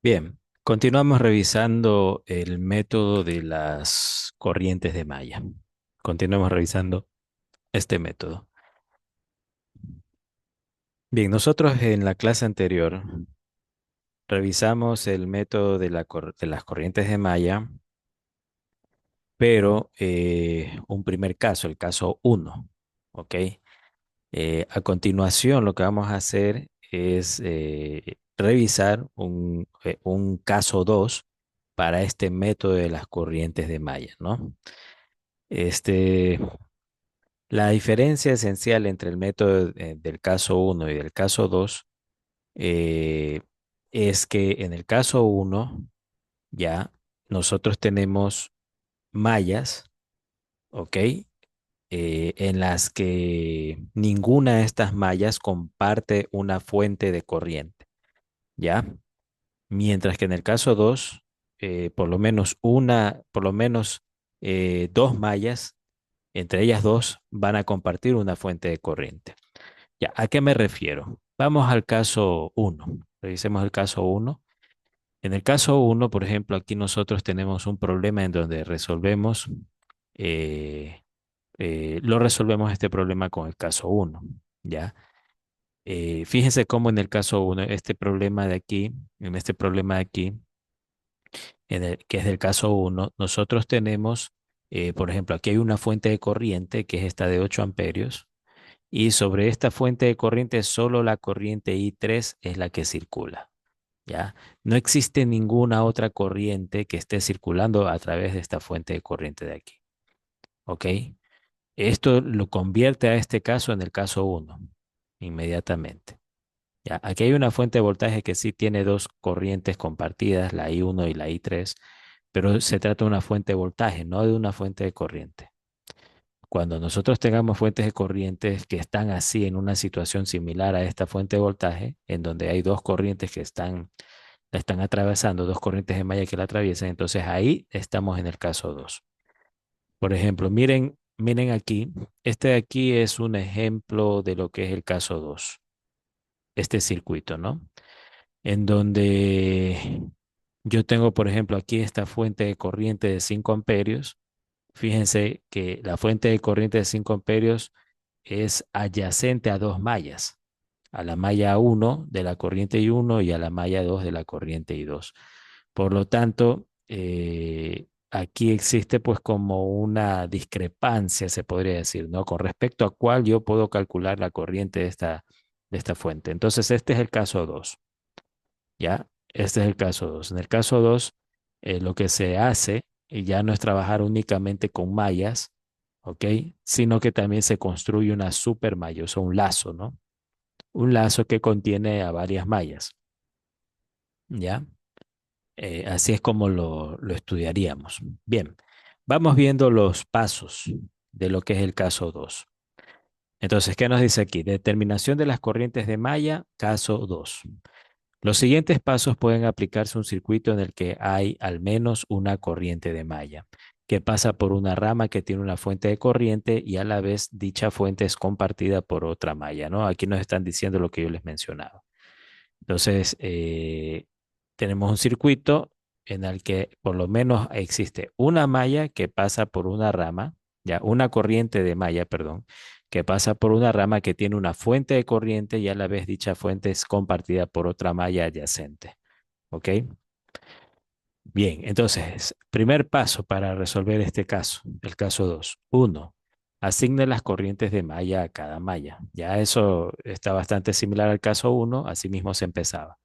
Bien, continuamos revisando el método de las corrientes de malla. Continuamos revisando este método. Bien, nosotros en la clase anterior revisamos el método de, de las corrientes de malla, pero un primer caso, el caso uno, ¿ok? A continuación, lo que vamos a hacer es revisar un caso 2 para este método de las corrientes de malla, ¿no? Este, la diferencia esencial entre el método del caso uno y del caso 2 eh, es que en el caso uno ya nosotros tenemos mallas, ¿ok? En las que ninguna de estas mallas comparte una fuente de corriente, ¿ya? Mientras que en el caso 2 por lo menos dos mallas, entre ellas dos, van a compartir una fuente de corriente. ¿Ya? ¿A qué me refiero? Vamos al caso uno. Revisemos el caso uno. En el caso uno, por ejemplo, aquí nosotros tenemos un problema en donde eh, lo resolvemos este problema con el caso uno, ¿ya? Fíjense cómo en el caso uno, este problema de aquí, en este problema de aquí, que es del caso uno, nosotros tenemos, por ejemplo, aquí hay una fuente de corriente que es esta de 8 amperios, y sobre esta fuente de corriente solo la corriente I3 es la que circula, ¿ya? No existe ninguna otra corriente que esté circulando a través de esta fuente de corriente de aquí, ¿ok? Esto lo convierte a este caso en el caso uno inmediatamente. Ya, aquí hay una fuente de voltaje que sí tiene dos corrientes compartidas, la I1 y la I3, pero se trata de una fuente de voltaje, no de una fuente de corriente. Cuando nosotros tengamos fuentes de corrientes que están así en una situación similar a esta fuente de voltaje, en donde hay dos corrientes que la están atravesando, dos corrientes de malla que la atraviesan, entonces ahí estamos en el caso 2. Por ejemplo, miren aquí, este de aquí es un ejemplo de lo que es el caso 2, este circuito, ¿no? En donde yo tengo, por ejemplo, aquí esta fuente de corriente de 5 amperios. Fíjense que la fuente de corriente de 5 amperios es adyacente a dos mallas, a la malla uno de la corriente I1 y a la malla 2 de la corriente I2. Por lo tanto, aquí existe pues como una discrepancia, se podría decir, ¿no? Con respecto a cuál yo puedo calcular la corriente de esta fuente. Entonces, este es el caso 2. ¿Ya? Este es el caso 2. En el caso 2, lo que se hace ya no es trabajar únicamente con mallas, ¿ok? Sino que también se construye una supermalla, o sea, un lazo, ¿no? Un lazo que contiene a varias mallas, ¿ya? Así es como lo estudiaríamos. Bien, vamos viendo los pasos de lo que es el caso 2. Entonces, ¿qué nos dice aquí? Determinación de las corrientes de malla, caso 2. Los siguientes pasos pueden aplicarse a un circuito en el que hay al menos una corriente de malla, que pasa por una rama que tiene una fuente de corriente y a la vez dicha fuente es compartida por otra malla, ¿no? Aquí nos están diciendo lo que yo les mencionaba. Entonces, tenemos un circuito en el que por lo menos existe una malla que pasa por una rama, ya, una corriente de malla, perdón, que pasa por una rama que tiene una fuente de corriente y a la vez dicha fuente es compartida por otra malla adyacente. ¿Ok? Bien, entonces, primer paso para resolver este caso, el caso 2. Uno, asigne las corrientes de malla a cada malla. Ya eso está bastante similar al caso uno, así mismo se empezaba.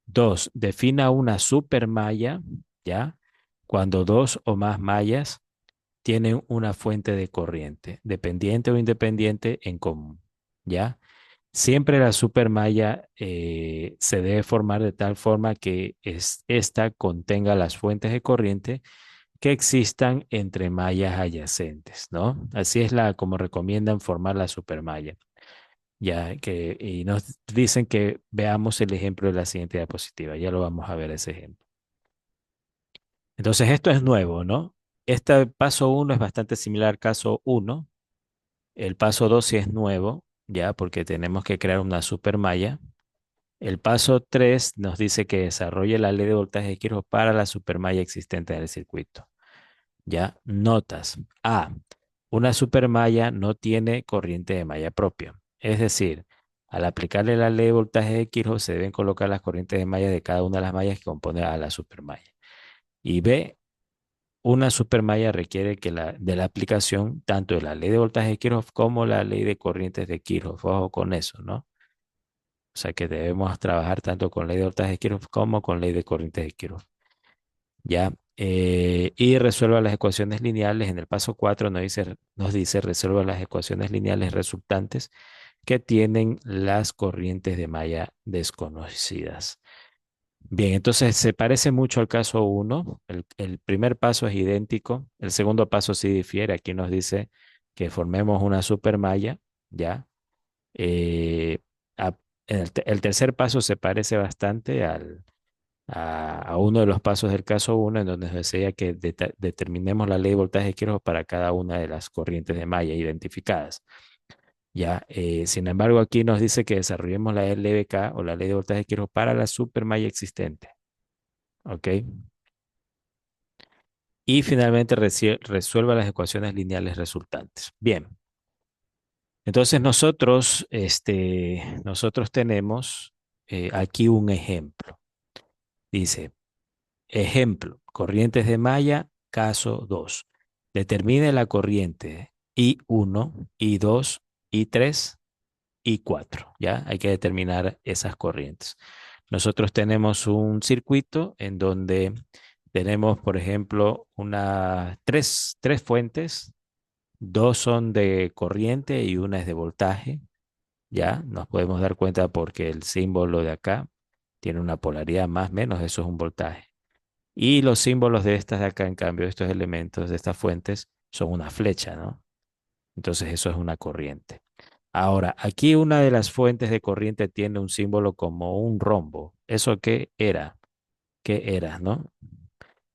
Dos, defina una supermalla, ¿ya? Cuando dos o más mallas tienen una fuente de corriente, dependiente o independiente en común, ¿ya? Siempre la supermalla se debe formar de tal forma que esta contenga las fuentes de corriente que existan entre mallas adyacentes, ¿no? Así es como recomiendan formar la supermalla. Ya que, y nos dicen que veamos el ejemplo de la siguiente diapositiva. Ya lo vamos a ver ese ejemplo. Entonces, esto es nuevo, ¿no? Este paso uno es bastante similar al caso uno. El paso 2 sí es nuevo, ya, porque tenemos que crear una supermalla. El paso 3 nos dice que desarrolle la ley de voltaje de Kirchhoff para la supermalla existente en el circuito. Ya, notas. A. Una supermalla no tiene corriente de malla propia. Es decir, al aplicarle la ley de voltaje de Kirchhoff se deben colocar las corrientes de malla de cada una de las mallas que compone a la supermalla. Y B. Una supermalla requiere de la aplicación tanto de la ley de voltaje de Kirchhoff como la ley de corrientes de Kirchhoff. Ojo con eso, ¿no? O sea que debemos trabajar tanto con ley de voltaje de Kirchhoff como con ley de corrientes de Kirchhoff. ¿Ya? Y resuelva las ecuaciones lineales. En el paso 4 nos dice resuelva las ecuaciones lineales resultantes que tienen las corrientes de malla desconocidas. Bien, entonces se parece mucho al caso uno. El primer paso es idéntico. El segundo paso sí difiere. Aquí nos dice que formemos una supermalla, ¿ya? Eh, a- el tercer paso se parece bastante a uno de los pasos del caso uno, en donde nos decía que determinemos la ley de voltaje de Kirchhoff para cada una de las corrientes de malla identificadas. Ya, sin embargo, aquí nos dice que desarrollemos la LVK o la ley de voltaje de Kirchhoff para la supermalla existente. ¿Ok? Y finalmente resuelva las ecuaciones lineales resultantes. Bien, entonces nosotros tenemos aquí un ejemplo. Dice, ejemplo, corrientes de malla, caso 2. Determine la corriente I1, I2, I3, I4. ¿Ya? Hay que determinar esas corrientes. Nosotros tenemos un circuito en donde tenemos, por ejemplo, tres fuentes. Dos son de corriente y una es de voltaje. Ya nos podemos dar cuenta porque el símbolo de acá tiene una polaridad más o menos, eso es un voltaje. Y los símbolos de estas de acá, en cambio, estos elementos de estas fuentes son una flecha, ¿no? Entonces eso es una corriente. Ahora, aquí una de las fuentes de corriente tiene un símbolo como un rombo. ¿Eso qué era? ¿Qué era, no?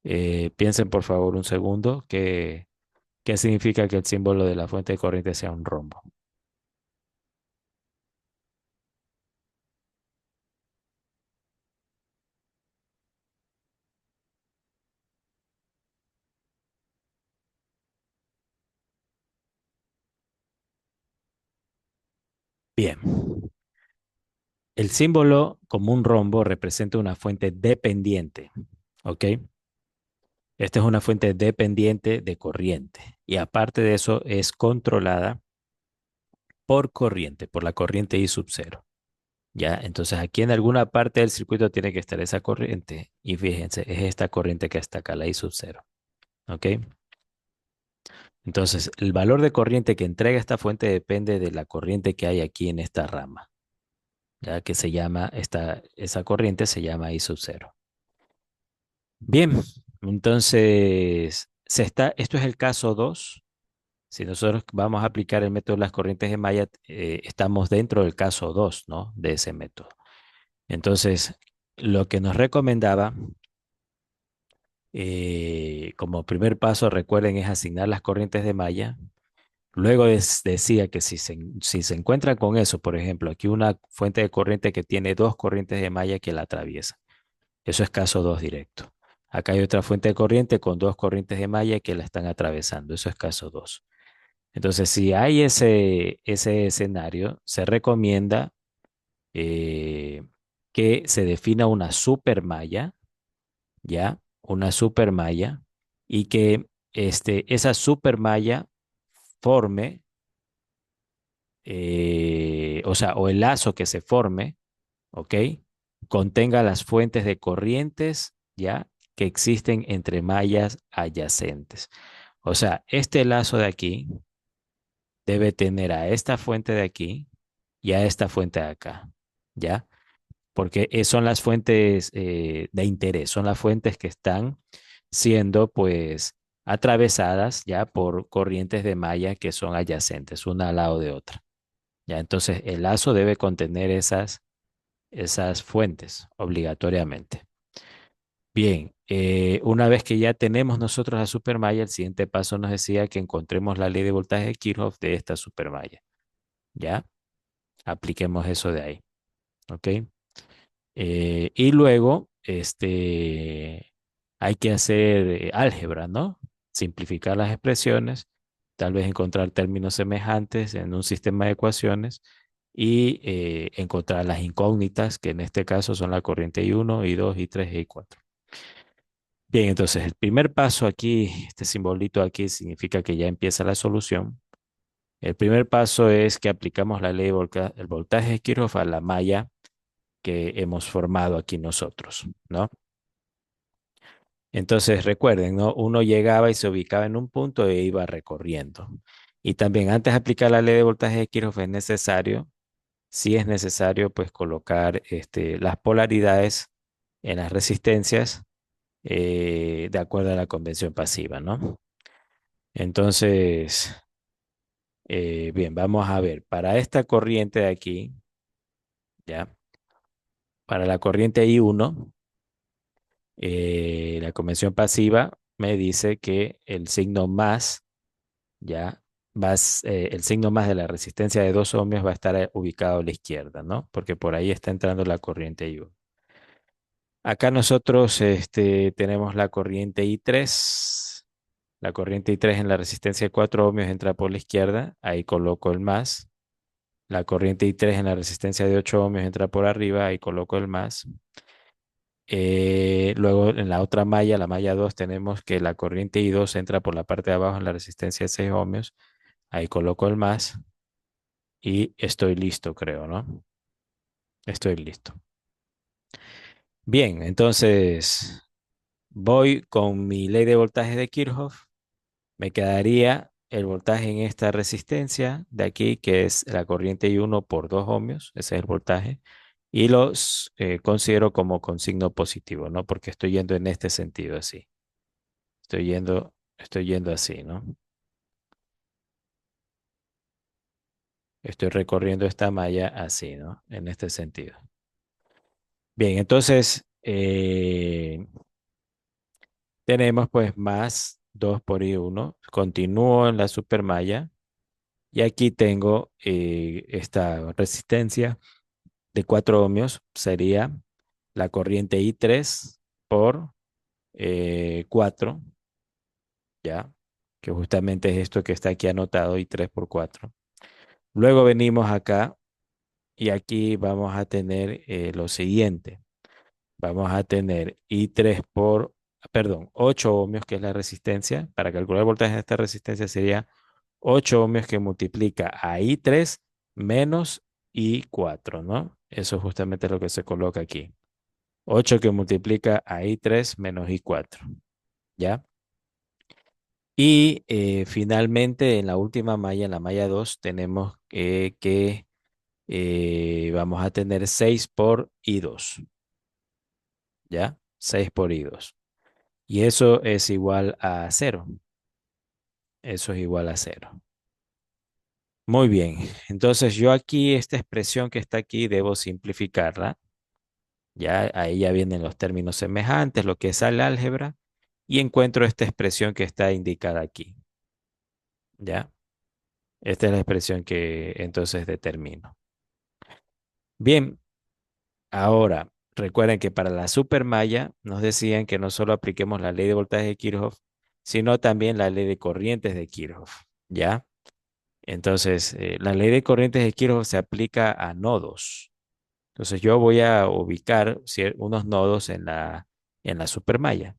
Piensen por favor un segundo, ¿qué significa que el símbolo de la fuente de corriente sea un rombo? Bien, el símbolo como un rombo representa una fuente dependiente, ¿ok? Esta es una fuente dependiente de corriente y aparte de eso es controlada por corriente, por la corriente I sub cero. Ya, entonces aquí en alguna parte del circuito tiene que estar esa corriente y fíjense, es esta corriente que está acá, la I sub cero. ¿Ok? Entonces, el valor de corriente que entrega esta fuente depende de la corriente que hay aquí en esta rama, ya que esa corriente se llama I sub cero. Bien, entonces, esto es el caso 2. Si nosotros vamos a aplicar el método de las corrientes de malla, estamos dentro del caso 2, ¿no? De ese método. Entonces, lo que nos recomendaba como primer paso, recuerden, es asignar las corrientes de malla. Luego decía que si se encuentran con eso, por ejemplo, aquí una fuente de corriente que tiene dos corrientes de malla que la atraviesan. Eso es caso 2 directo. Acá hay otra fuente de corriente con dos corrientes de malla que la están atravesando. Eso es caso 2. Entonces, si hay ese escenario, se recomienda eh, que se defina una supermalla, ¿ya? Una supermalla y que esa supermalla forme, o sea, o el lazo que se forme, ¿ok? Contenga las fuentes de corrientes, ¿ya? Que existen entre mallas adyacentes. O sea, este lazo de aquí debe tener a esta fuente de aquí y a esta fuente de acá, ¿ya? Porque son las fuentes de interés, son las fuentes que están siendo pues atravesadas ya por corrientes de malla que son adyacentes, una al lado de otra. Ya, entonces el lazo debe contener esas fuentes obligatoriamente. Bien, una vez que ya tenemos nosotros la supermalla, el siguiente paso nos decía que encontremos la ley de voltaje de Kirchhoff de esta supermalla. ¿Ya? Apliquemos eso de ahí. ¿Ok? Y luego, hay que hacer álgebra, ¿no? Simplificar las expresiones, tal vez encontrar términos semejantes en un sistema de ecuaciones y encontrar las incógnitas, que en este caso son la corriente I1, I2, I3 y I4. Bien, entonces el primer paso aquí, este simbolito aquí significa que ya empieza la solución. El primer paso es que aplicamos la ley de el voltaje de Kirchhoff a la malla que hemos formado aquí nosotros, ¿no? Entonces recuerden, ¿no? Uno llegaba y se ubicaba en un punto e iba recorriendo. Y también antes de aplicar la ley de voltaje de Kirchhoff es necesario, si es necesario, pues colocar las polaridades en las resistencias de acuerdo a la convención pasiva, ¿no? Entonces, bien, vamos a ver, para esta corriente de aquí, ¿ya? Para la corriente I1, la convención pasiva me dice que el signo más, ¿ya? El signo más de la resistencia de 2 ohmios va a estar ubicado a la izquierda, ¿no? Porque por ahí está entrando la corriente I1. Acá nosotros tenemos la corriente I3. La corriente I3 en la resistencia de 4 ohmios entra por la izquierda. Ahí coloco el más. La corriente I3 en la resistencia de 8 ohmios entra por arriba. Ahí coloco el más. Luego en la otra malla, la malla 2, tenemos que la corriente I2 entra por la parte de abajo en la resistencia de 6 ohmios. Ahí coloco el más y estoy listo, creo, ¿no? Estoy listo. Bien, entonces voy con mi ley de voltaje de Kirchhoff. Me quedaría el voltaje en esta resistencia de aquí, que es la corriente I1 por 2 ohmios. Ese es el voltaje. Y los considero como con signo positivo, ¿no? Porque estoy yendo en este sentido así. Estoy yendo así, ¿no? Estoy recorriendo esta malla así, ¿no? En este sentido. Bien, entonces tenemos pues más 2 por I1. Continúo en la supermalla y aquí tengo esta resistencia de 4 ohmios. Sería la corriente I3 por 4, ¿ya? Que justamente es esto que está aquí anotado, I3 por 4. Luego venimos acá y aquí vamos a tener lo siguiente. Vamos a tener I3 por, perdón, 8 ohmios, que es la resistencia. Para calcular el voltaje de esta resistencia sería 8 ohmios que multiplica a I3 menos I4, ¿no? Eso es justamente lo que se coloca aquí. 8 que multiplica a I3 menos I4, ¿ya? Y finalmente en la última malla, en la malla 2, tenemos que vamos a tener 6 por I2, ¿ya? 6 por I2. Y eso es igual a cero. Eso es igual a cero. Muy bien. Entonces yo aquí, esta expresión que está aquí, debo simplificarla. Ya ahí ya vienen los términos semejantes, lo que es el álgebra, y encuentro esta expresión que está indicada aquí. ¿Ya? Esta es la expresión que entonces determino. Bien, ahora recuerden que para la supermalla nos decían que no solo apliquemos la ley de voltaje de Kirchhoff, sino también la ley de corrientes de Kirchhoff. ¿Ya? Entonces, la ley de corrientes de Kirchhoff se aplica a nodos. Entonces, yo voy a ubicar unos nodos en la supermalla.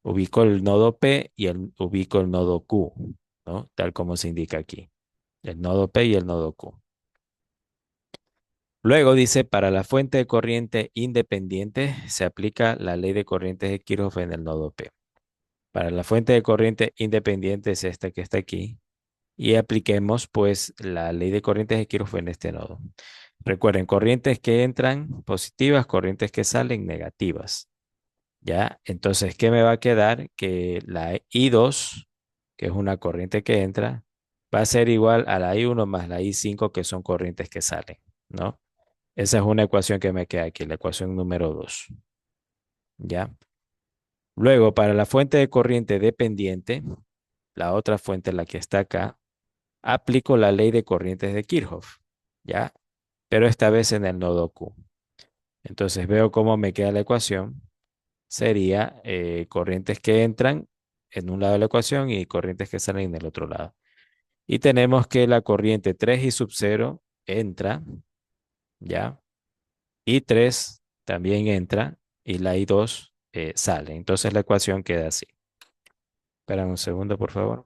Ubico el nodo P y ubico el nodo Q, ¿no? Tal como se indica aquí. El nodo P y el nodo Q. Luego dice, para la fuente de corriente independiente se aplica la ley de corrientes de Kirchhoff en el nodo P. Para la fuente de corriente independiente es esta que está aquí. Y apliquemos pues la ley de corrientes de Kirchhoff en este nodo. Recuerden, corrientes que entran positivas, corrientes que salen negativas. ¿Ya? Entonces, ¿qué me va a quedar? Que la I2, que es una corriente que entra, va a ser igual a la I1 más la I5, que son corrientes que salen, ¿no? Esa es una ecuación que me queda aquí, la ecuación número 2. ¿Ya? Luego, para la fuente de corriente dependiente, la otra fuente, la que está acá, aplico la ley de corrientes de Kirchhoff, ¿ya? Pero esta vez en el nodo Q. Entonces veo cómo me queda la ecuación. Sería corrientes que entran en un lado de la ecuación y corrientes que salen en el otro lado. Y tenemos que la corriente 3 y sub 0 entra, ¿ya? Y 3 también entra y la I2 sale. Entonces la ecuación queda así. Espera un segundo, por favor.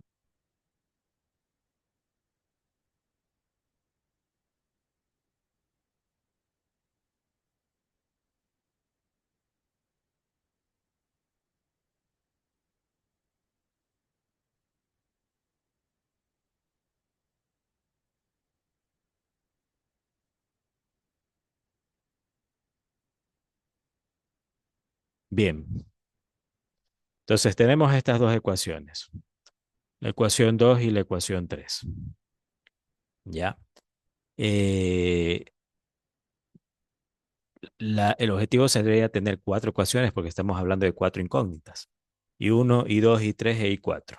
Bien, entonces tenemos estas dos ecuaciones, la ecuación 2 y la ecuación 3. ¿Ya? Eh, el objetivo sería tener cuatro ecuaciones porque estamos hablando de cuatro incógnitas. Y uno, y 2, y 3 y 4.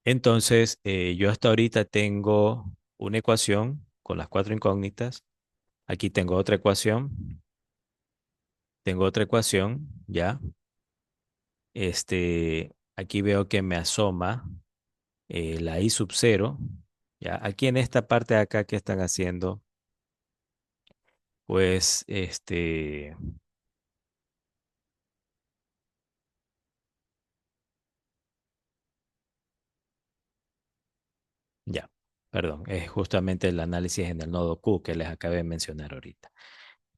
Entonces, yo hasta ahorita tengo una ecuación con las cuatro incógnitas. Aquí tengo otra ecuación, ¿ya? Aquí veo que me asoma la I sub 0, ¿ya? Aquí en esta parte de acá que están haciendo, pues, ya, perdón, es justamente el análisis en el nodo Q que les acabé de mencionar ahorita.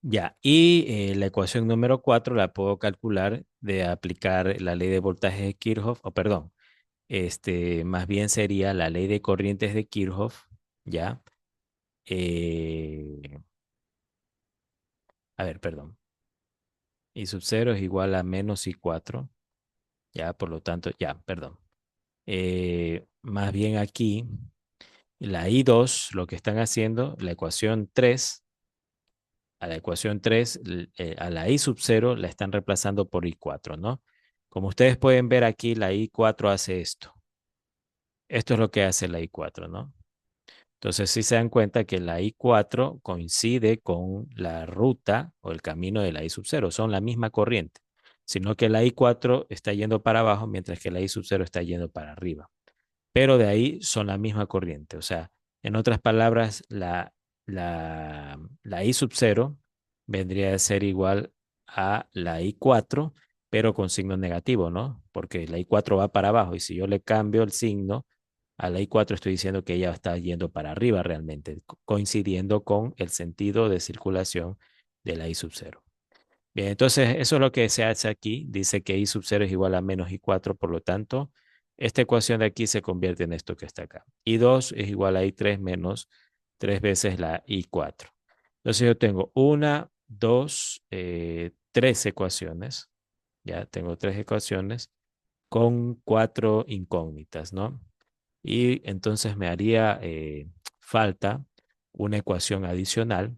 Ya, y la ecuación número 4 la puedo calcular de aplicar la ley de voltaje de Kirchhoff, o perdón, más bien sería la ley de corrientes de Kirchhoff, ¿ya? Eh, a ver, perdón. I sub 0 es igual a menos I4, ¿ya? Por lo tanto, ya, perdón. Más bien aquí, la I2, lo que están haciendo, la ecuación 3, a la ecuación 3, a la I sub 0 la están reemplazando por I4, ¿no? Como ustedes pueden ver aquí, la I4 hace esto. Esto es lo que hace la I4, ¿no? Entonces, si se dan cuenta que la I4 coincide con la ruta o el camino de la I sub 0, son la misma corriente, sino que la I4 está yendo para abajo mientras que la I sub 0 está yendo para arriba. Pero de ahí son la misma corriente. O sea, en otras palabras, la I sub 0 vendría a ser igual a la I4, pero con signo negativo, ¿no? Porque la I4 va para abajo y si yo le cambio el signo a la I4 estoy diciendo que ella está yendo para arriba realmente, coincidiendo con el sentido de circulación de la I sub 0. Bien, entonces eso es lo que se hace aquí. Dice que I sub 0 es igual a menos I4, por lo tanto, esta ecuación de aquí se convierte en esto que está acá. I2 es igual a I3 menos 3 veces la I4. Entonces yo tengo una, dos, tres ecuaciones. Ya tengo tres ecuaciones con cuatro incógnitas, ¿no? Y entonces me haría falta una ecuación adicional.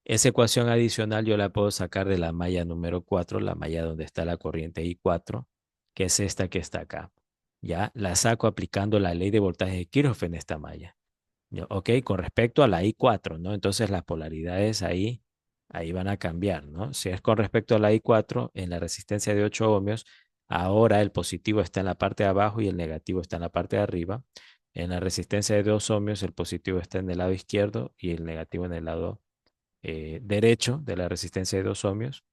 Esa ecuación adicional yo la puedo sacar de la malla número 4, la malla donde está la corriente I4, que es esta que está acá. Ya la saco aplicando la ley de voltaje de Kirchhoff en esta malla. Ok, con respecto a la I4, ¿no? Entonces las polaridades ahí van a cambiar, ¿no? Si es con respecto a la I4, en la resistencia de 8 ohmios, ahora el positivo está en la parte de abajo y el negativo está en la parte de arriba. En la resistencia de 2 ohmios, el positivo está en el lado izquierdo y el negativo en el lado derecho de la resistencia de 2 ohmios.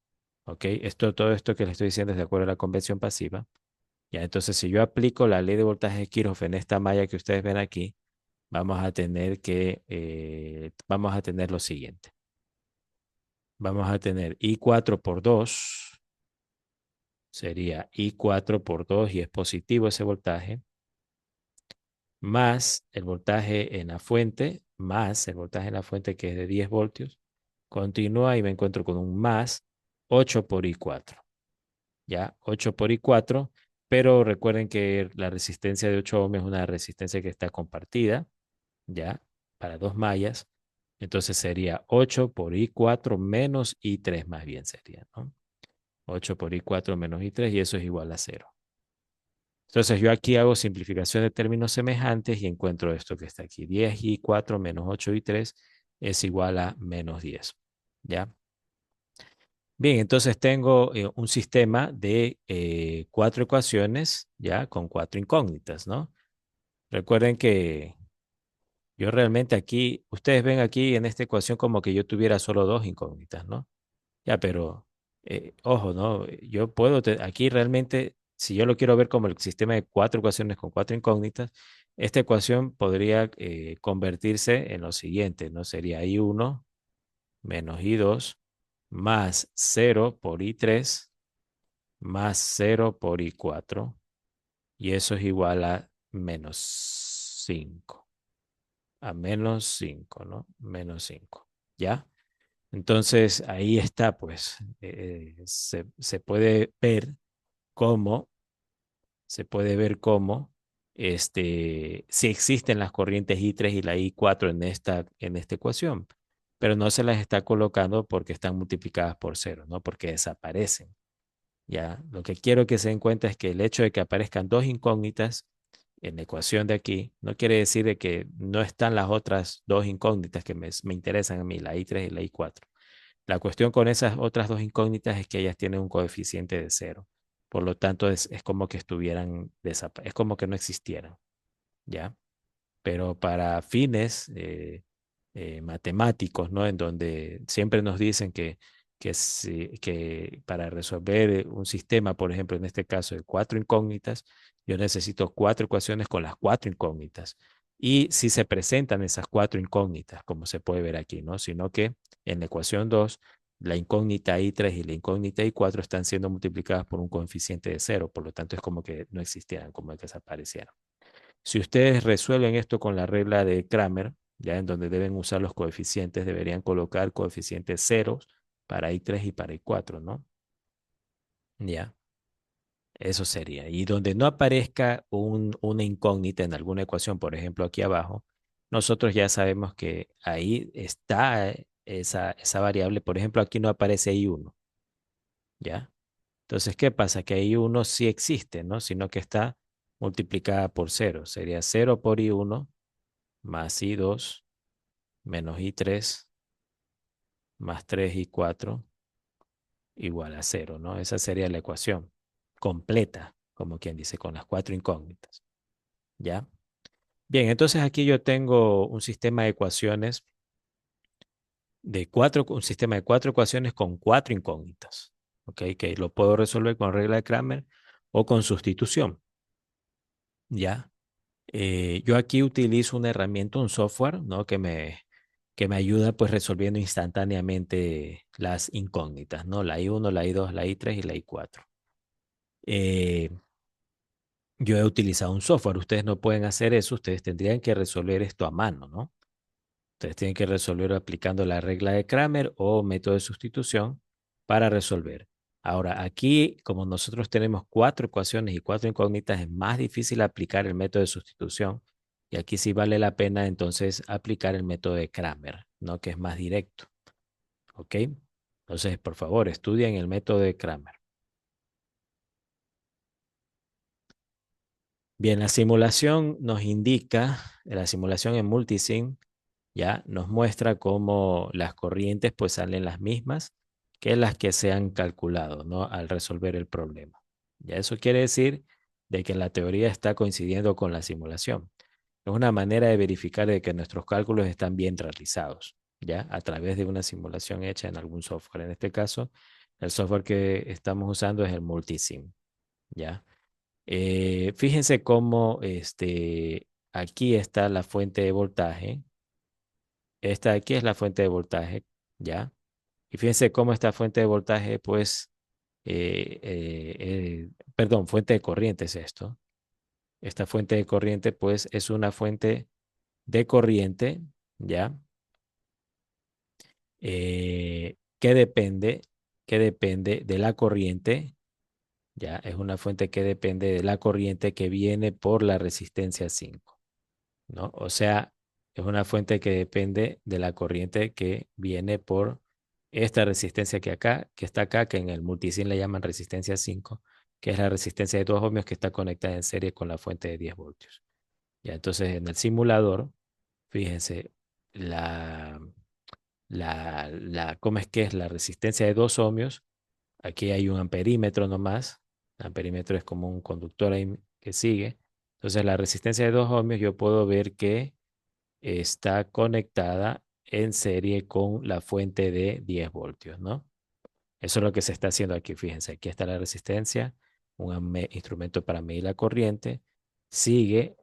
¿Ok? Todo esto que le estoy diciendo es de acuerdo a la convención pasiva. Ya, entonces, si yo aplico la ley de voltaje de Kirchhoff en esta malla que ustedes ven aquí, vamos a tener lo siguiente. Vamos a tener I4 por 2, sería I4 por 2 y es positivo ese voltaje, más el voltaje en la fuente, más el voltaje en la fuente que es de 10 voltios, continúa y me encuentro con un más 8 por I4. Ya, 8 por I4, pero recuerden que la resistencia de 8 ohms es una resistencia que está compartida, ya, para dos mallas. Entonces sería 8 por I4 menos I3 más bien sería, ¿no? 8 por I4 menos I3 y eso es igual a cero. Entonces yo aquí hago simplificación de términos semejantes y encuentro esto que está aquí. 10 I4 menos 8 I3 es igual a menos 10. ¿ya? Bien, entonces tengo un sistema de cuatro ecuaciones, ¿ya? Con cuatro incógnitas, ¿no? Recuerden que yo realmente aquí, ustedes ven aquí en esta ecuación como que yo tuviera solo dos incógnitas, ¿no? Ya, pero ojo, ¿no? Yo puedo, aquí realmente, si yo lo quiero ver como el sistema de cuatro ecuaciones con cuatro incógnitas, esta ecuación podría convertirse en lo siguiente, ¿no? Sería I1 menos I2 más cero por I3 más cero por I4, y eso es igual a menos 5, a menos 5, ¿no? Menos 5, ¿ya? Entonces ahí está, pues, se puede ver cómo, se puede ver cómo, si existen las corrientes I3 y la I4 en esta ecuación, pero no se las está colocando porque están multiplicadas por cero, ¿no? Porque desaparecen. Ya, lo que quiero que se den cuenta es que el hecho de que aparezcan dos incógnitas en la ecuación de aquí no quiere decir de que no están las otras dos incógnitas que me interesan a mí, la I3 y la I4. La cuestión con esas otras dos incógnitas es que ellas tienen un coeficiente de cero. Por lo tanto, es como que estuvieran, es como que no existieran, ¿ya? Pero para fines matemáticos, ¿no? En donde siempre nos dicen que para resolver un sistema, por ejemplo, en este caso de cuatro incógnitas, yo necesito cuatro ecuaciones con las cuatro incógnitas. Y si se presentan esas cuatro incógnitas, como se puede ver aquí, ¿no? Sino que en la ecuación 2 la incógnita I3 y la incógnita I4 están siendo multiplicadas por un coeficiente de cero, por lo tanto es como que no existieran, como que desaparecieran. Si ustedes resuelven esto con la regla de Kramer, ya en donde deben usar los coeficientes, deberían colocar coeficientes ceros para I3 y para I4, ¿no? Ya, eso sería. Y donde no aparezca una incógnita en alguna ecuación, por ejemplo, aquí abajo, nosotros ya sabemos que ahí está esa variable. Por ejemplo, aquí no aparece I1, ¿ya? Entonces, ¿qué pasa? Que I1 sí existe, ¿no? Sino que está multiplicada por cero. Sería cero por I1 más I2 menos I3 más 3I4 igual a cero, ¿no? Esa sería la ecuación completa, como quien dice, con las cuatro incógnitas, ¿ya? Bien, entonces aquí yo tengo un sistema de ecuaciones un sistema de cuatro ecuaciones con cuatro incógnitas, ¿ok? Que lo puedo resolver con regla de Kramer o con sustitución, ¿ya? Yo aquí utilizo una herramienta, un software, ¿no? Que me ayuda pues resolviendo instantáneamente las incógnitas, ¿no? La I1, la I2, la I3 y la I4. Eh, yo he utilizado un software, ustedes no pueden hacer eso, ustedes tendrían que resolver esto a mano, ¿no? Ustedes tienen que resolver aplicando la regla de Kramer o método de sustitución para resolver. Ahora, aquí, como nosotros tenemos cuatro ecuaciones y cuatro incógnitas, es más difícil aplicar el método de sustitución. Y aquí sí vale la pena entonces aplicar el método de Kramer, ¿no? Que es más directo. ¿Ok? Entonces, por favor, estudien el método de Kramer. Bien, la simulación nos indica, la simulación en multisim, ya nos muestra cómo las corrientes pues salen las mismas que las que se han calculado, ¿no? Al resolver el problema. Ya eso quiere decir de que la teoría está coincidiendo con la simulación. Es una manera de verificar de que nuestros cálculos están bien realizados, ya a través de una simulación hecha en algún software. En este caso, el software que estamos usando es el Multisim, ya. Fíjense cómo aquí está la fuente de voltaje. Esta de aquí es la fuente de voltaje, ¿ya? Y fíjense cómo esta fuente de voltaje, pues, perdón, fuente de corriente es esto. Esta fuente de corriente, pues, es una fuente de corriente, ¿ya? Que depende de la corriente, ¿ya? Es una fuente que depende de la corriente que viene por la resistencia 5, ¿no? O sea, es una fuente que depende de la corriente que viene por esta resistencia que está acá, que en el multisim le llaman resistencia 5, que es la resistencia de 2 ohmios que está conectada en serie con la fuente de 10 voltios. Ya, entonces en el simulador, fíjense, la, ¿cómo es que es? La resistencia de 2 ohmios. Aquí hay un amperímetro nomás. El amperímetro es como un conductor ahí que sigue. Entonces, la resistencia de 2 ohmios yo puedo ver que está conectada en serie con la fuente de 10 voltios, ¿no? Eso es lo que se está haciendo aquí. Fíjense, aquí está la resistencia, un instrumento para medir la corriente. Sigue,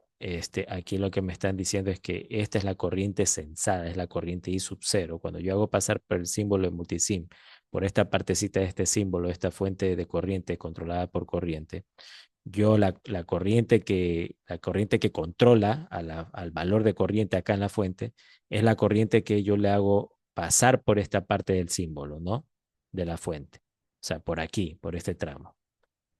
aquí lo que me están diciendo es que esta es la corriente sensada, es la corriente I sub cero. Cuando yo hago pasar por el símbolo de multisim, por esta partecita de este símbolo, esta fuente de corriente controlada por corriente, yo la corriente que controla al valor de corriente acá en la fuente es la corriente que yo le hago pasar por esta parte del símbolo, ¿no? De la fuente. O sea, por aquí, por este tramo.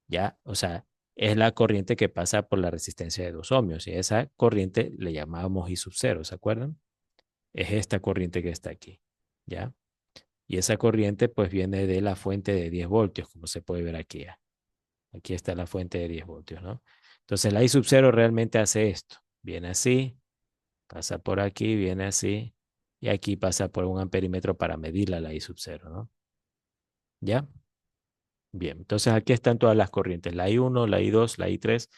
¿Ya? O sea, es la corriente que pasa por la resistencia de 2 ohmios y a esa corriente le llamábamos I sub cero, ¿se acuerdan? Es esta corriente que está aquí. ¿Ya? Y esa corriente pues viene de la fuente de 10 voltios, como se puede ver aquí. ¿Ya? Aquí está la fuente de 10 voltios, ¿no? Entonces la I sub cero realmente hace esto. Viene así, pasa por aquí, viene así, y aquí pasa por un amperímetro para medirla la I sub cero, ¿no? ¿Ya? Bien, entonces aquí están todas las corrientes, la I1, la I2, la I3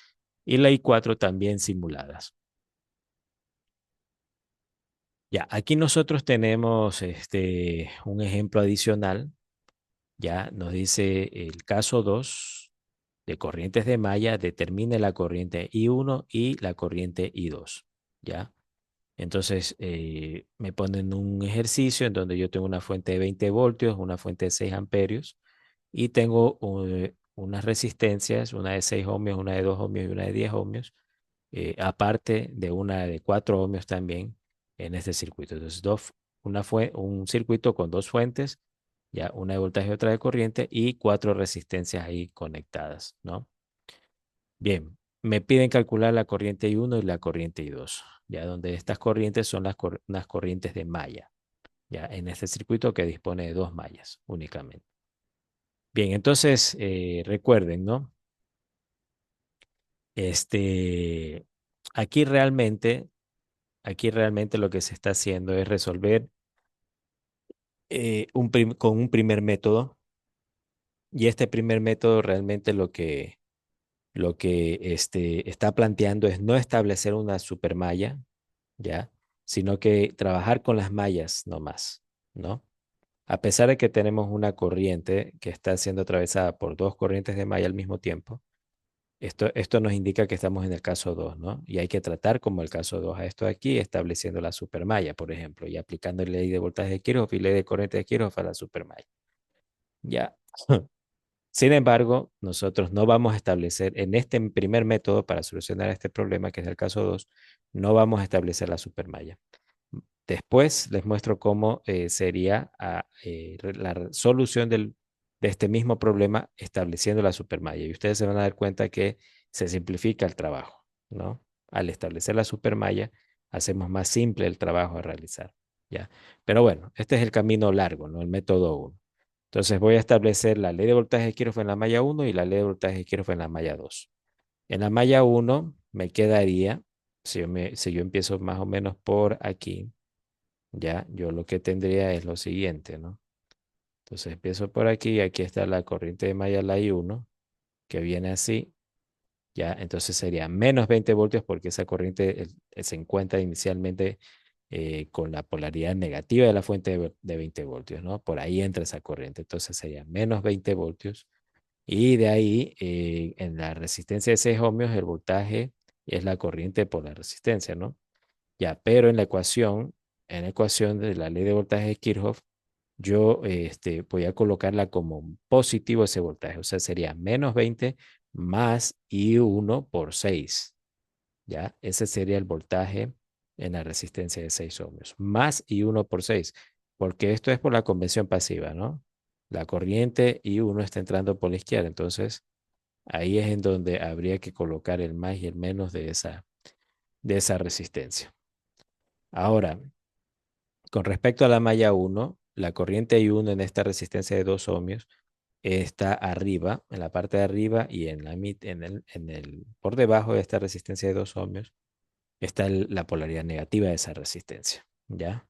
y la I4 también simuladas. Ya, aquí nosotros tenemos un ejemplo adicional. Ya nos dice el caso 2 de corrientes de malla, determine la corriente I1 y la corriente I2. ¿Ya? Entonces, me ponen un ejercicio en donde yo tengo una fuente de 20 voltios, una fuente de 6 amperios y tengo unas resistencias, una de 6 ohmios, una de 2 ohmios y una de 10 ohmios, aparte de una de 4 ohmios también en este circuito. Entonces, un circuito con dos fuentes, ya una de voltaje y otra de corriente y cuatro resistencias ahí conectadas, ¿no? Bien, me piden calcular la corriente I1 y la corriente I2, ya donde estas corrientes son unas corrientes de malla, ya en este circuito que dispone de dos mallas únicamente. Bien, entonces recuerden, ¿no? Este, aquí realmente, aquí realmente lo que se está haciendo es resolver con un primer método y este primer método realmente lo que está planteando es no establecer una supermalla, ¿ya? Sino que trabajar con las mallas nomás, ¿no? A pesar de que tenemos una corriente que está siendo atravesada por dos corrientes de malla al mismo tiempo, esto nos indica que estamos en el caso 2, ¿no? Y hay que tratar como el caso 2 a esto de aquí, estableciendo la supermalla, por ejemplo, y aplicando la ley de voltaje de Kirchhoff y ley de corriente de Kirchhoff a la supermalla. Ya. Sin embargo, nosotros no vamos a establecer en este primer método para solucionar este problema, que es el caso 2, no vamos a establecer la supermalla. Después les muestro cómo sería la solución de este mismo problema estableciendo la supermalla. Y ustedes se van a dar cuenta que se simplifica el trabajo, ¿no? Al establecer la supermalla, hacemos más simple el trabajo a realizar, ¿ya? Pero bueno, este es el camino largo, ¿no? El método 1. Entonces voy a establecer la ley de voltaje de Kirchhoff en la malla 1 y la ley de voltaje de Kirchhoff en la malla 2. En la malla 1 me quedaría, si yo empiezo más o menos por aquí, ya, yo lo que tendría es lo siguiente, ¿no? Entonces empiezo por aquí y aquí está la corriente de malla la I1, que viene así, ya, entonces sería menos 20 voltios porque esa corriente se encuentra inicialmente con la polaridad negativa de la fuente de 20 voltios, ¿no? Por ahí entra esa corriente, entonces sería menos 20 voltios y de ahí en la resistencia de 6 ohmios el voltaje es la corriente por la resistencia, ¿no? Ya, pero en la ecuación de la ley de voltaje de Kirchhoff, yo voy a colocarla como positivo ese voltaje, o sea, sería menos 20 más I1 por 6, ¿ya? Ese sería el voltaje en la resistencia de 6 ohmios, más I1 por 6, porque esto es por la convención pasiva, ¿no? La corriente I1 está entrando por la izquierda, entonces ahí es en donde habría que colocar el más y el menos de esa resistencia. Ahora, con respecto a la malla 1, la corriente I1 en esta resistencia de 2 ohmios está arriba, en la parte de arriba y por debajo de esta resistencia de 2 ohmios está la polaridad negativa de esa resistencia, ¿ya?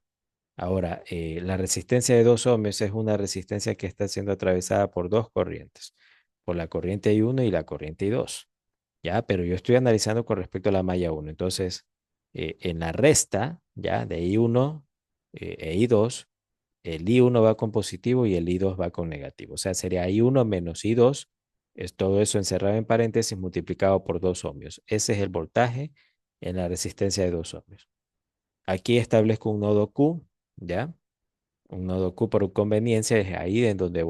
Ahora, la resistencia de 2 ohmios es una resistencia que está siendo atravesada por dos corrientes, por la corriente I1 y la corriente I2. Ya, pero yo estoy analizando con respecto a la malla uno. Entonces, en la resta, ya, de I1 e I2, el I1 va con positivo y el I2 va con negativo. O sea, sería I1 menos I2, es todo eso encerrado en paréntesis multiplicado por 2 ohmios. Ese es el voltaje en la resistencia de 2 ohmios. Aquí establezco un nodo Q, ¿ya? Un nodo Q por conveniencia, es ahí en donde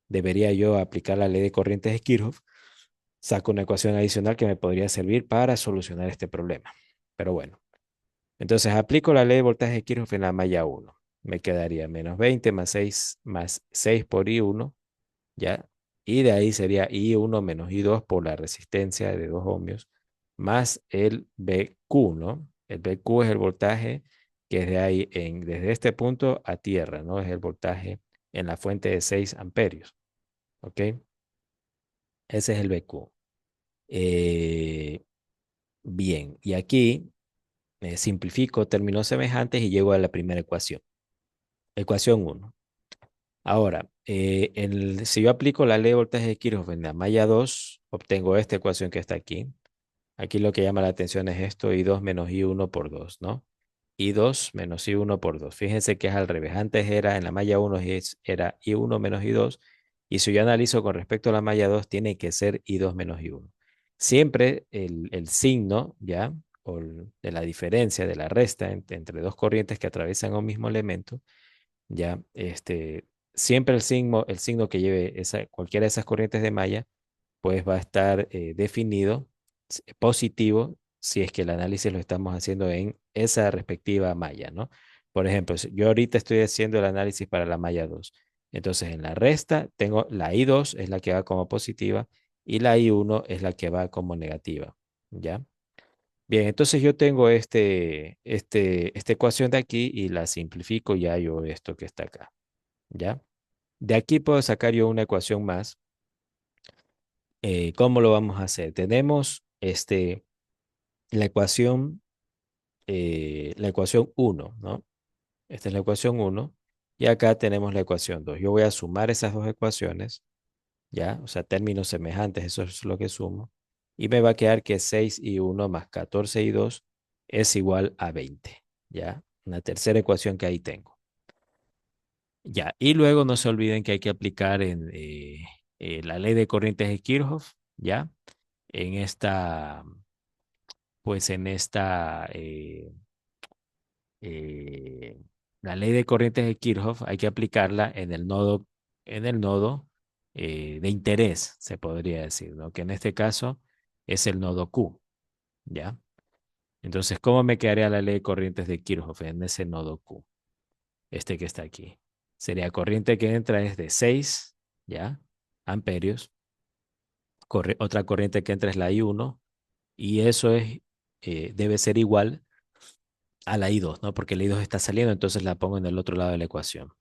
debería yo aplicar la ley de corrientes de Kirchhoff. Saco una ecuación adicional que me podría servir para solucionar este problema. Pero bueno, entonces aplico la ley de voltaje de Kirchhoff en la malla uno. Me quedaría menos 20 más 6 por I1, ¿ya? Y de ahí sería I1 menos I2 por la resistencia de 2 ohmios, más el BQ, ¿no? El BQ es el voltaje que es de ahí, desde este punto a tierra, ¿no? Es el voltaje en la fuente de 6 amperios, ¿ok? Ese es el BQ. Eh, Bien, y aquí simplifico términos semejantes y llego a la primera ecuación. Ecuación uno. Ahora, si yo aplico la ley de voltaje de Kirchhoff en la malla 2, obtengo esta ecuación que está aquí. Aquí lo que llama la atención es esto, I2 menos I1 por 2, ¿no? I2 menos I1 por 2. Fíjense que es al revés. Antes era en la malla 1 era I1 menos I2. Y si yo analizo con respecto a la malla 2, tiene que ser I2 menos I1. Siempre el signo, ¿ya? De la diferencia, de la resta entre dos corrientes que atraviesan un mismo elemento, ¿ya? Siempre el signo que lleve cualquiera de esas corrientes de malla pues va a estar definido positivo si es que el análisis lo estamos haciendo en esa respectiva malla, ¿no? Por ejemplo, yo ahorita estoy haciendo el análisis para la malla 2. Entonces, en la resta tengo la I2 es la que va como positiva y la I1 es la que va como negativa, ¿ya? Bien, entonces yo tengo esta ecuación de aquí y la simplifico y hallo esto que está acá, ¿ya? De aquí puedo sacar yo una ecuación más. ¿Cómo lo vamos a hacer? Tenemos la ecuación 1, ¿no? Esta es la ecuación uno y acá tenemos la ecuación 2. Yo voy a sumar esas dos ecuaciones, ¿ya? O sea, términos semejantes, eso es lo que sumo. Y me va a quedar que 6 y uno más 14 y 2 es igual a 20, ¿ya? Una tercera ecuación que ahí tengo. Ya, y luego no se olviden que hay que aplicar la ley de corrientes de Kirchhoff, ¿ya? En esta, pues en esta, eh, la ley de corrientes de Kirchhoff hay que aplicarla en el nodo de interés, se podría decir, ¿no? Que en este caso es el nodo Q, ¿ya? Entonces, ¿cómo me quedaría la ley de corrientes de Kirchhoff en ese nodo Q? Este que está aquí. Sería corriente que entra es de 6, ¿ya? Amperios. Otra corriente que entra es la I1 y eso debe ser igual a la I2, ¿no? Porque la I2 está saliendo, entonces la pongo en el otro lado de la ecuación.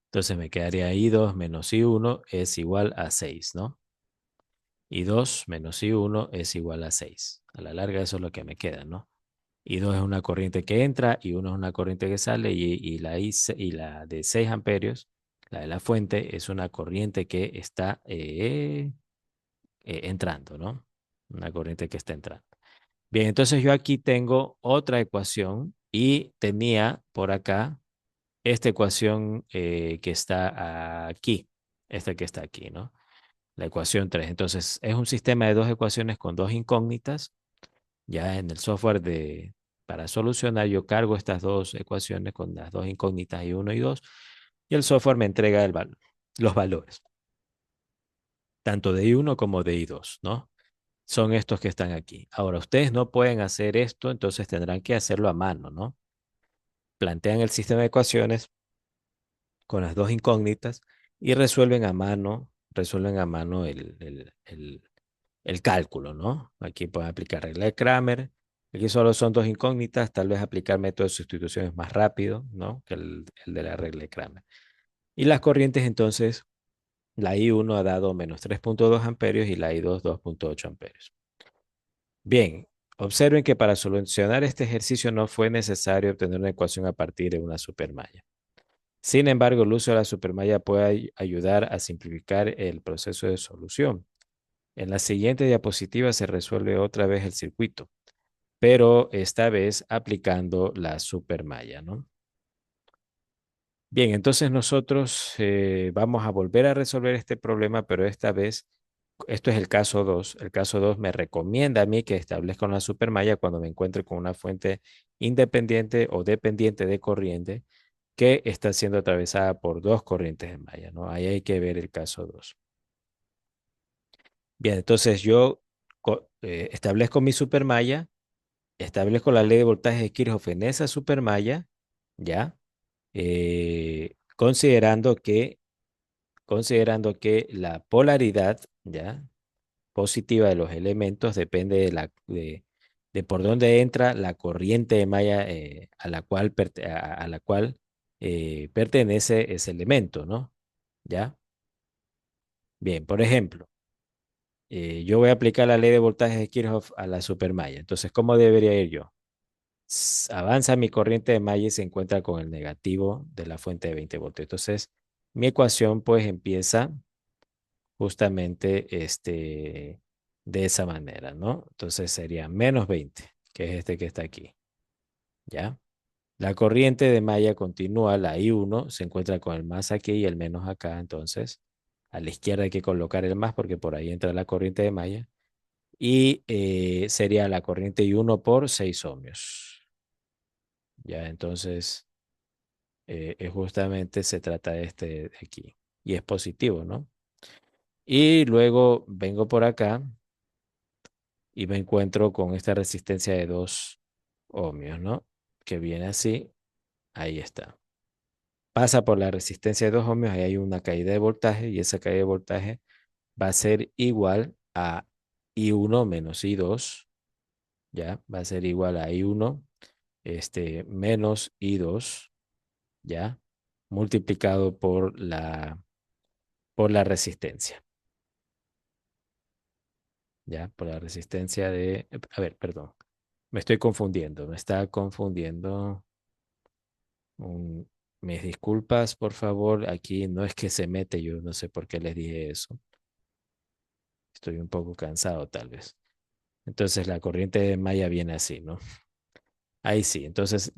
Entonces me quedaría I2 menos I1 es igual a 6, ¿no? I2 menos I1 es igual a 6. A la larga eso es lo que me queda, ¿no? I2 es una corriente que entra, I1 es una corriente que sale y la de 6 amperios, la de la fuente, es una corriente que está entrando, ¿no? Una corriente que está entrando. Bien, entonces yo aquí tengo otra ecuación y tenía por acá esta ecuación que está aquí, esta que está aquí, ¿no? La ecuación 3. Entonces es un sistema de dos ecuaciones con dos incógnitas. Ya en el software para solucionar yo cargo estas dos ecuaciones con las dos incógnitas I1 y 2 y el software me entrega los valores, tanto de I1 como de I2, ¿no? Son estos que están aquí. Ahora, ustedes no pueden hacer esto, entonces tendrán que hacerlo a mano, ¿no? Plantean el sistema de ecuaciones con las dos incógnitas y resuelven a mano el cálculo, ¿no? Aquí pueden aplicar regla de Kramer. Aquí solo son dos incógnitas, tal vez aplicar método de sustitución es más rápido, ¿no? Que el de la regla de Kramer. Y las corrientes entonces, la I1 ha dado menos 3,2 amperios y la I2 2,8 amperios. Bien, Observen que para solucionar este ejercicio no fue necesario obtener una ecuación a partir de una supermalla. Sin embargo, el uso de la supermalla puede ayudar a simplificar el proceso de solución. En la siguiente diapositiva se resuelve otra vez el circuito, pero esta vez aplicando la supermalla, ¿no? Bien, entonces nosotros vamos a volver a resolver este problema, pero esta vez, esto es el caso 2. El caso 2 me recomienda a mí que establezca una supermalla cuando me encuentre con una fuente independiente o dependiente de corriente que está siendo atravesada por dos corrientes de malla, ¿no? Ahí hay que ver el caso 2. Bien, entonces yo establezco mi supermalla, establezco la ley de voltaje de Kirchhoff en esa supermalla, ¿ya? Considerando que la polaridad, ¿ya? Positiva de los elementos depende de por dónde entra la corriente de malla a la cual pertenece ese elemento, ¿no? ¿Ya? Bien, por ejemplo, yo voy a aplicar la ley de voltaje de Kirchhoff a la supermalla. Entonces, ¿cómo debería ir yo? Avanza mi corriente de malla y se encuentra con el negativo de la fuente de 20 voltios. Entonces, mi ecuación pues empieza justamente de esa manera, ¿no? Entonces sería -20, que es este que está aquí, ¿ya? La corriente de malla continúa, la I1, se encuentra con el más aquí y el menos acá, entonces a la izquierda hay que colocar el más porque por ahí entra la corriente de malla y sería la corriente I1 por 6 ohmios, ¿ya? Entonces, justamente se trata de este de aquí y es positivo, ¿no? Y luego vengo por acá y me encuentro con esta resistencia de 2 ohmios, ¿no? Que viene así, ahí está. Pasa por la resistencia de 2 ohmios, ahí hay una caída de voltaje y esa caída de voltaje va a ser igual a I1 menos I2, ¿ya? Va a ser igual a I1 menos I2, ¿ya? Multiplicado por la resistencia, ¿ya? Por la resistencia a ver, perdón, me está confundiendo. Un- Mis disculpas, por favor. Aquí no es que se mete, yo no sé por qué les dije eso. Estoy un poco cansado, tal vez. Entonces, la corriente de malla viene así, ¿no? Ahí sí. Entonces,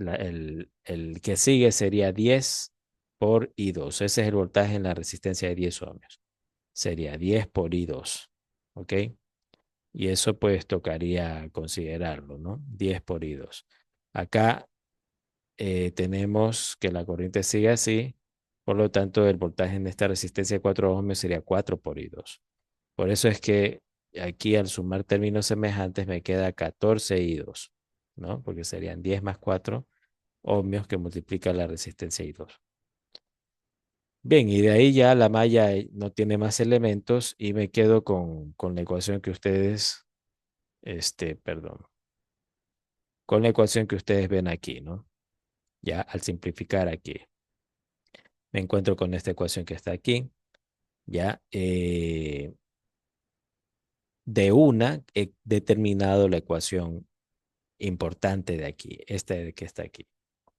el que sigue sería 10 por I2. Ese es el voltaje en la resistencia de 10 ohmios. Sería 10 por I2. ¿Ok? Y eso pues tocaría considerarlo, ¿no? 10 por I2. Acá tenemos que la corriente sigue así, por lo tanto el voltaje en esta resistencia de 4 ohmios sería 4 por I2. Por eso es que aquí al sumar términos semejantes me queda 14 I2, ¿no? Porque serían 10 más 4 ohmios que multiplica la resistencia I2. Bien, y de ahí ya la malla no tiene más elementos y me quedo con la ecuación que ustedes, perdón, con la ecuación que ustedes ven aquí, ¿no? Ya al simplificar aquí, me encuentro con esta ecuación que está aquí. Ya de una he determinado la ecuación importante de aquí, esta de que está aquí,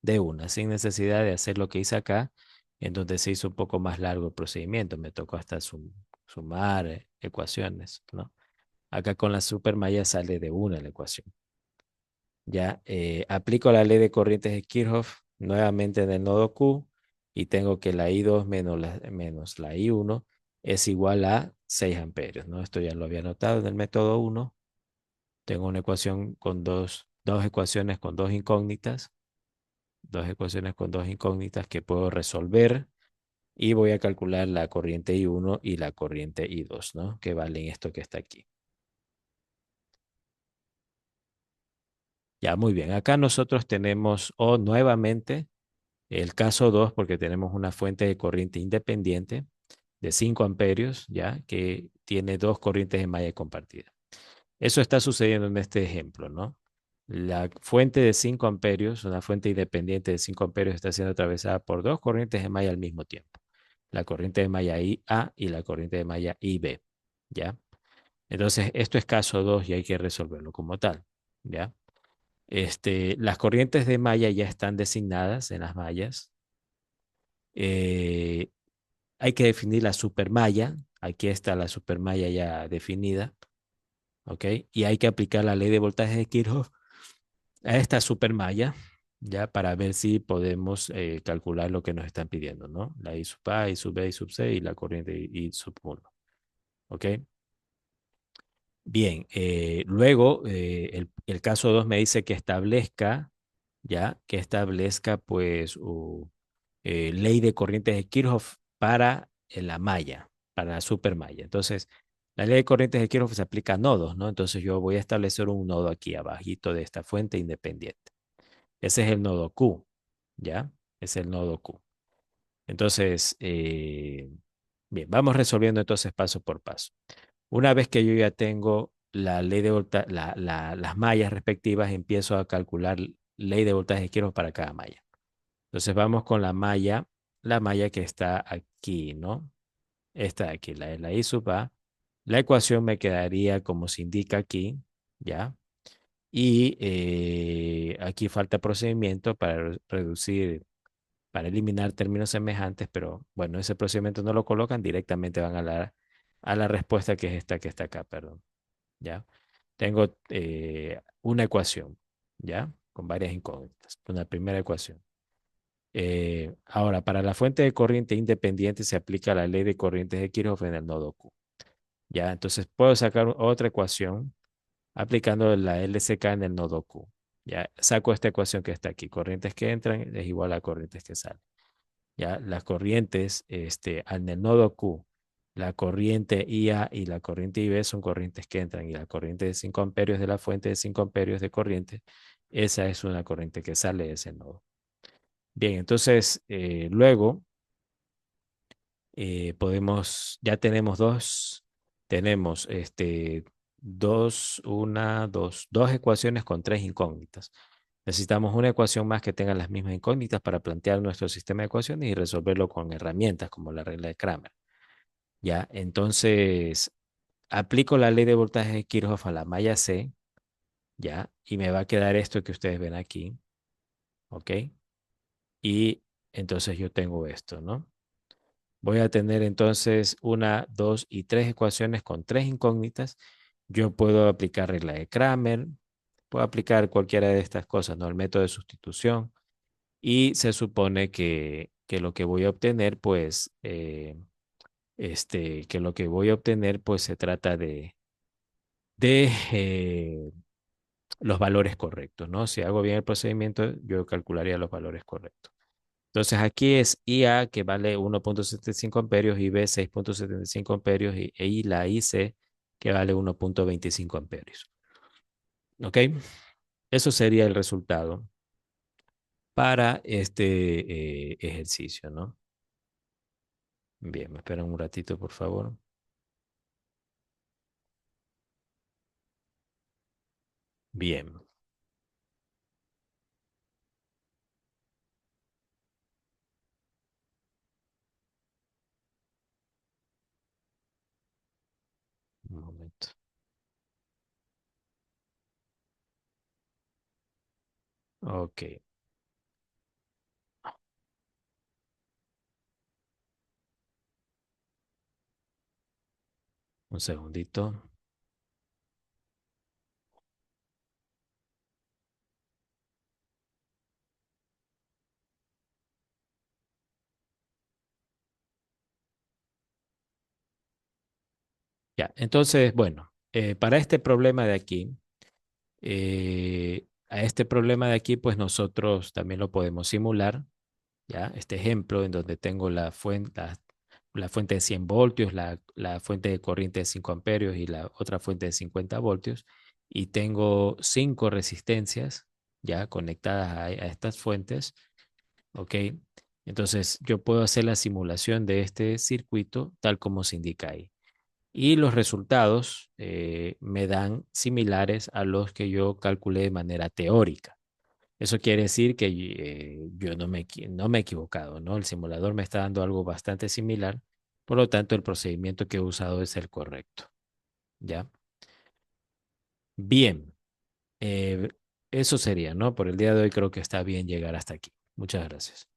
de una, sin necesidad de hacer lo que hice acá, en donde se hizo un poco más largo el procedimiento, me tocó hasta sumar ecuaciones, ¿no? Acá con la supermalla sale de una la ecuación. Ya aplico la ley de corrientes de Kirchhoff nuevamente en el nodo Q y tengo que la I2 menos la I1 es igual a 6 amperios, ¿no? Esto ya lo había notado en el método 1. Tengo una ecuación con dos ecuaciones con dos ecuaciones con dos incógnitas que puedo resolver y voy a calcular la corriente I1 y la corriente I2, ¿no? Que valen esto que está aquí. Ya, muy bien. Acá nosotros tenemos, nuevamente, el caso 2 porque tenemos una fuente de corriente independiente de 5 amperios, ya, que tiene dos corrientes de malla compartida. Eso está sucediendo en este ejemplo, ¿no? La fuente de 5 amperios, una fuente independiente de 5 amperios, está siendo atravesada por dos corrientes de malla al mismo tiempo. La corriente de malla IA y la corriente de malla IB, ¿ya? Entonces, esto es caso 2 y hay que resolverlo como tal. ¿ya? Las corrientes de malla ya están designadas en las mallas. Eh, Hay que definir la supermalla. Aquí está la supermalla ya definida, ¿ok? Y hay que aplicar la ley de voltaje de Kirchhoff a esta supermalla, ya para ver si podemos calcular lo que nos están pidiendo, ¿no? La I sub A, I sub B, I sub C y la corriente I sub 1, ¿ok? Bien, luego el caso 2 me dice que establezca, ya, que establezca pues ley de corrientes de Kirchhoff para la malla, para la supermalla. Entonces, la ley de corrientes de Kirchhoff se aplica a nodos, ¿no? Entonces yo voy a establecer un nodo aquí abajito de esta fuente independiente. Ese es el nodo Q, ¿ya? Es el nodo Q. Entonces, bien, vamos resolviendo entonces paso por paso. Una vez que yo ya tengo la ley de las mallas respectivas, empiezo a calcular ley de voltaje de Kirchhoff para cada malla. Entonces vamos con la malla que está aquí, ¿no? Esta de aquí, la de la I sub A. La ecuación me quedaría como se indica aquí, ¿ya? Y aquí falta procedimiento para reducir, para eliminar términos semejantes, pero bueno, ese procedimiento no lo colocan, directamente van a la respuesta que es esta que está acá, perdón, ¿ya? Tengo una ecuación, ¿ya? Con varias incógnitas. Una primera ecuación. Ahora, para la fuente de corriente independiente se aplica la ley de corrientes de Kirchhoff en el nodo Q. ¿Ya? Entonces puedo sacar otra ecuación aplicando la LCK en el nodo Q. Ya saco esta ecuación que está aquí. Corrientes que entran es igual a corrientes que salen. Ya las corrientes en el nodo Q, la corriente IA y la corriente IB son corrientes que entran y la corriente de 5 amperios de la fuente de 5 amperios de corriente, esa es una corriente que sale de ese nodo. Bien, entonces luego ya tenemos tenemos dos ecuaciones con tres incógnitas. Necesitamos una ecuación más que tenga las mismas incógnitas para plantear nuestro sistema de ecuaciones y resolverlo con herramientas como la regla de Kramer. Ya, entonces aplico la ley de voltaje de Kirchhoff a la malla C, ya, y me va a quedar esto que ustedes ven aquí, ¿ok? Y entonces yo tengo esto, ¿no? Voy a tener entonces una, dos y tres ecuaciones con tres incógnitas. Yo puedo aplicar regla de Kramer, puedo aplicar cualquiera de estas cosas, ¿no? El método de sustitución. Y se supone que lo que voy a obtener, pues, que lo que voy a obtener, pues, se trata de los valores correctos, ¿no? Si hago bien el procedimiento, yo calcularía los valores correctos. Entonces aquí es IA que vale 1.75 amperios, IB 6.75 amperios y la IC que vale 1.25 amperios. ¿Ok? Eso sería el resultado para este ejercicio, ¿no? Bien, me esperan un ratito, por favor. Bien, un momento. Ok, un segundito. Ya, entonces, bueno, para este problema de aquí, a este problema de aquí, pues nosotros también lo podemos simular. ¿Ya? Este ejemplo en donde tengo la fuente de 100 voltios, la fuente de corriente de 5 amperios y la otra fuente de 50 voltios, y tengo cinco resistencias ya conectadas a estas fuentes, ¿ok? Entonces yo puedo hacer la simulación de este circuito tal como se indica ahí. Y los resultados me dan similares a los que yo calculé de manera teórica. Eso quiere decir que yo no me he equivocado, ¿no? El simulador me está dando algo bastante similar, por lo tanto el procedimiento que he usado es el correcto, ¿ya? Bien, Eh, Eso sería, ¿no? Por el día de hoy creo que está bien llegar hasta aquí. Muchas gracias.